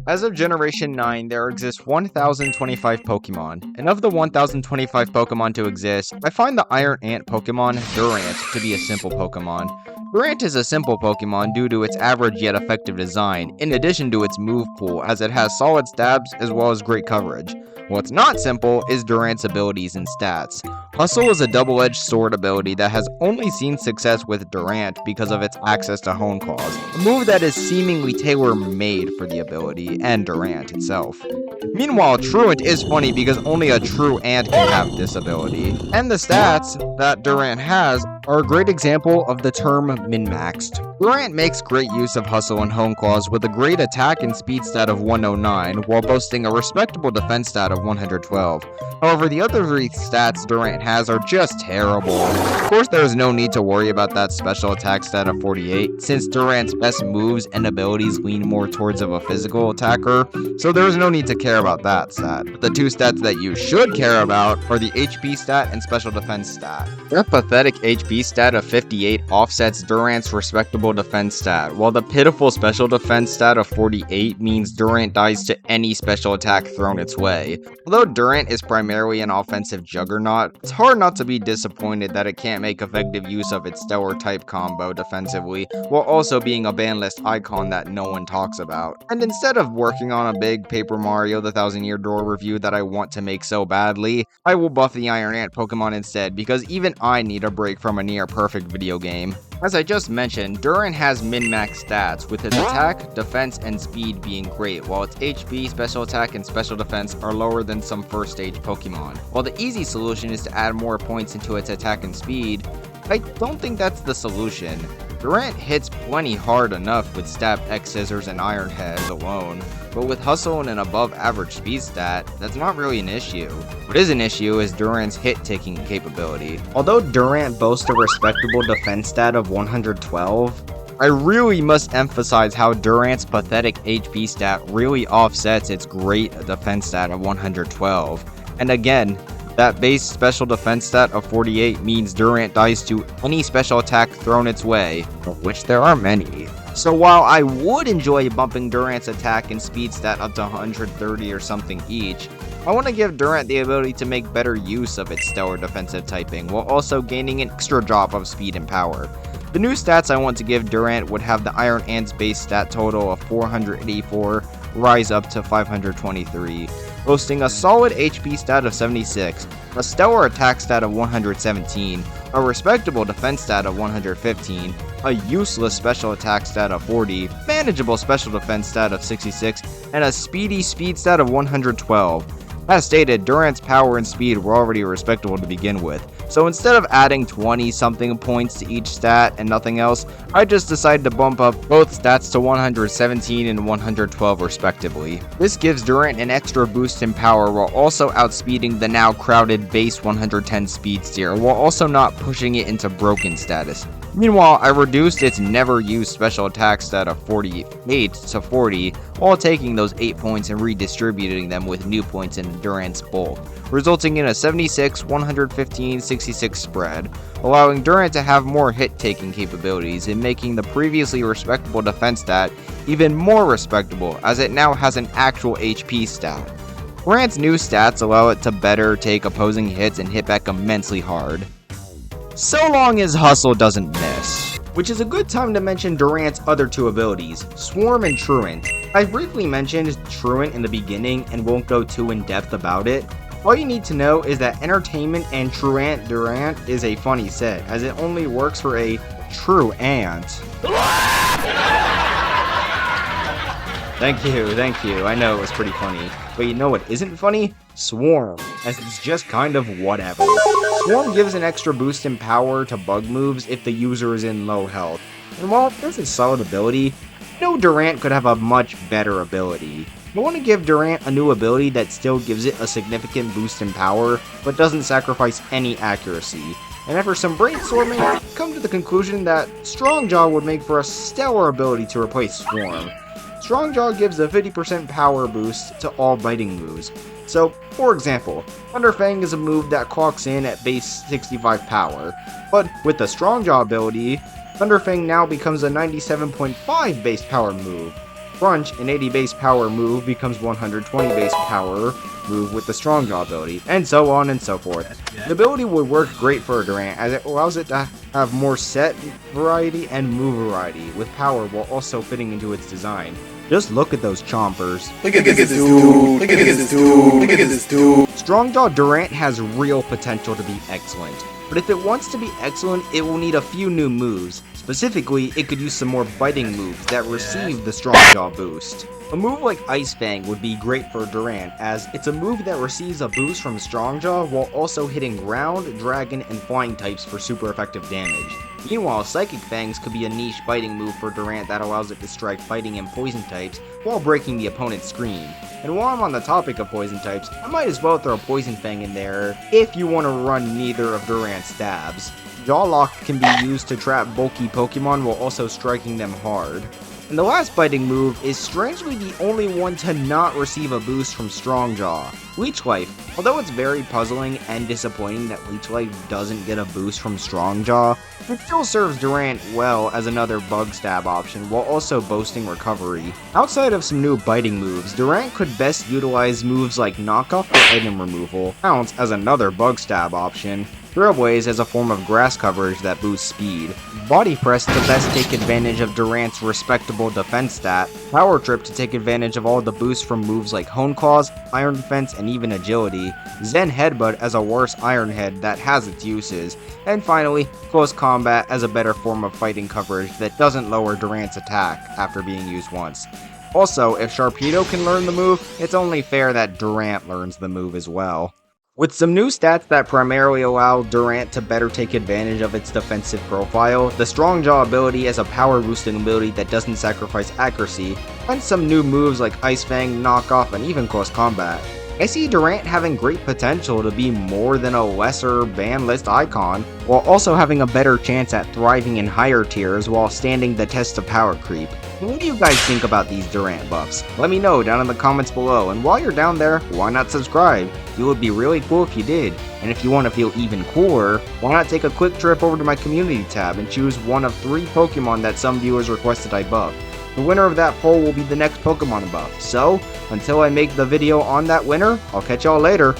As of Generation 9, there exist 1,025 Pokemon, and of the 1,025 Pokemon to exist, I find the Iron Ant Pokemon, Durant, to be a simple Pokemon. Durant is a simple Pokemon due to its average yet effective design, in addition to its move pool, as it has solid stabs as well as great coverage. What's not simple is Durant's abilities and stats. Hustle is a double-edged sword ability that has only seen success with Durant because of its access to Hone Claws, a move that is seemingly tailor-made for the ability and Durant itself. Meanwhile, Truant is funny because only a true ant can have this ability, and the stats that Durant has are a great example of the term min-maxed. Durant makes great use of Hustle and Hone Claws with a great attack and speed stat of 109 while boasting a respectable defense stat of 112. However, the other three stats Durant has are just terrible. Of course, there is no need to worry about that special attack stat of 48, since Durant's best moves and abilities lean more towards of a physical attacker, so there is no need to care about that stat. But the two stats that you should care about are the HP stat and special defense stat. That pathetic HP stat of 58 offsets Durant's respectable defense stat, while the pitiful special defense stat of 48 means Durant dies to any special attack thrown its way. Although Durant is primarily an offensive juggernaut, it's hard not to be disappointed that it can't make effective use of its stellar type combo defensively, while also being a ban list icon that no one talks about. And instead of working on a big Paper Mario the Thousand Year Door review that I want to make so badly, I will buff the Iron Ant Pokemon instead, because even I need a break from a near perfect video game. As I just mentioned, Durant has min-max stats, with its attack, defense, and speed being great, while its HP, special attack, and special defense are lower than some first stage Pokemon. While the easy solution is to add more points into its attack and speed, I don't think that's the solution. Durant hits plenty hard enough with Stab X Scissors and Iron Heads alone, but with Hustle and an above average speed stat, that's not really an issue. What is an issue is Durant's hit-taking capability. Although Durant boasts a respectable defense stat of 112, I really must emphasize how Durant's pathetic HP stat really offsets its great defense stat of 112. And again, that base special defense stat of 48 means Durant dies to any special attack thrown its way, of which there are many. So while I would enjoy bumping Durant's attack and speed stat up to 130 or something each, I want to give Durant the ability to make better use of its stellar defensive typing, while also gaining an extra drop of speed and power. The new stats I want to give Durant would have the Iron Ant's base stat total of 484 rise up to 523, boasting a solid HP stat of 76, a stellar attack stat of 117, a respectable defense stat of 115, a useless special attack stat of 40, manageable special defense stat of 66, and a speedy speed stat of 112. As stated, Durant's power and speed were already respectable to begin with, so instead of adding 20-something points to each stat and nothing else, I just decided to bump up both stats to 117 and 112 respectively. This gives Durant an extra boost in power while also outspeeding the now crowded base 110 speed steer, while also not pushing it into broken status. Meanwhile, I reduced its never used special attack stat of 48 to 40, while taking those 8 points and redistributing them with new points in Durant's bulk, resulting in a 76, 115, 66 spread, allowing Durant to have more hit-taking capabilities and making the previously respectable defense stat even more respectable, as it now has an actual HP stat. Durant's new stats allow it to better take opposing hits and hit back immensely hard, so long as Hustle doesn't miss. Which is a good time to mention Durant's other two abilities, Swarm and Truant. I briefly mentioned Truant in the beginning and won't go too in depth about it. All you need to know is that Entertainment and Truant Durant is a funny set, as it only works for a true ant. Thank you, I know it was pretty funny. But you know what isn't funny? Swarm, as it's just kind of whatever. Swarm gives an extra boost in power to bug moves if the user is in low health. And while it is a solid ability, no Durant could have a much better ability. I want to give Durant a new ability that still gives it a significant boost in power, but doesn't sacrifice any accuracy. And after some brainstorming, I've come to the conclusion that Strongjaw would make for a stellar ability to replace Swarm. Strongjaw gives a 50% power boost to all biting moves. So, for example, Thunderfang is a move that clocks in at base 65 power, but with the Strongjaw ability, Thunderfang now becomes a 97.5 base power move. Crunch, an 80 base power move, becomes 120 base power move with the Strong Jaw ability, and so on and so forth. The ability would work great for a Durant, as it allows it to have more set variety and move variety with power while also fitting into its design. Just look at those chompers. Look at this dude. Look at this dude. Look at this dude. Strongjaw Durant has real potential to be excellent, but if it wants to be excellent, it will need a few new moves. Specifically, it could use some more biting moves that receive the Strongjaw boost. A move like Ice Fang would be great for Durant, as it's a move that receives a boost from Strongjaw while also hitting ground, dragon, and flying types for super effective damage. Meanwhile, Psychic Fangs could be a niche biting move for Durant that allows it to strike fighting and poison types while breaking the opponent's screen. And while I'm on the topic of poison types, I might as well throw Poison Fang in there if you want to run neither of Durant's stabs. Jaw Lock can be used to trap bulky Pokemon while also striking them hard. And the last biting move is strangely the only one to not receive a boost from Strongjaw, Leech Life. Although it's very puzzling and disappointing that Leech Life doesn't get a boost from Strongjaw, it still serves Durant well as another bug stab option while also boasting recovery. Outside of some new biting moves, Durant could best utilize moves like Knockoff for item removal, Pounce as another bug stab option, Trailblaze as a form of grass coverage that boosts speed, Body Press to best take advantage of Durant's respectable defense stat, Power Trip to take advantage of all the boosts from moves like Hone Claws, Iron Defense, and even Agility, Zen Headbutt as a worse Iron Head that has its uses, and finally, Close Combat as a better form of fighting coverage that doesn't lower Durant's attack after being used once. Also, if Sharpedo can learn the move, it's only fair that Durant learns the move as well. With some new stats that primarily allow Durant to better take advantage of its defensive profile, the Strongjaw ability as a power boosting ability that doesn't sacrifice accuracy, and some new moves like Ice Fang, Knockoff, and even Close Combat, I see Durant having great potential to be more than a lesser ban list icon, while also having a better chance at thriving in higher tiers while standing the test of power creep. What do you guys think about these Durant buffs? Let me know down in the comments below, and while you're down there, why not subscribe? It would be really cool if you did, and if you want to feel even cooler, why not take a quick trip over to my community tab and choose one of 3 Pokemon that some viewers requested I buff. The winner of that poll will be the next Pokemon buff, so until I make the video on that winner, I'll catch y'all later.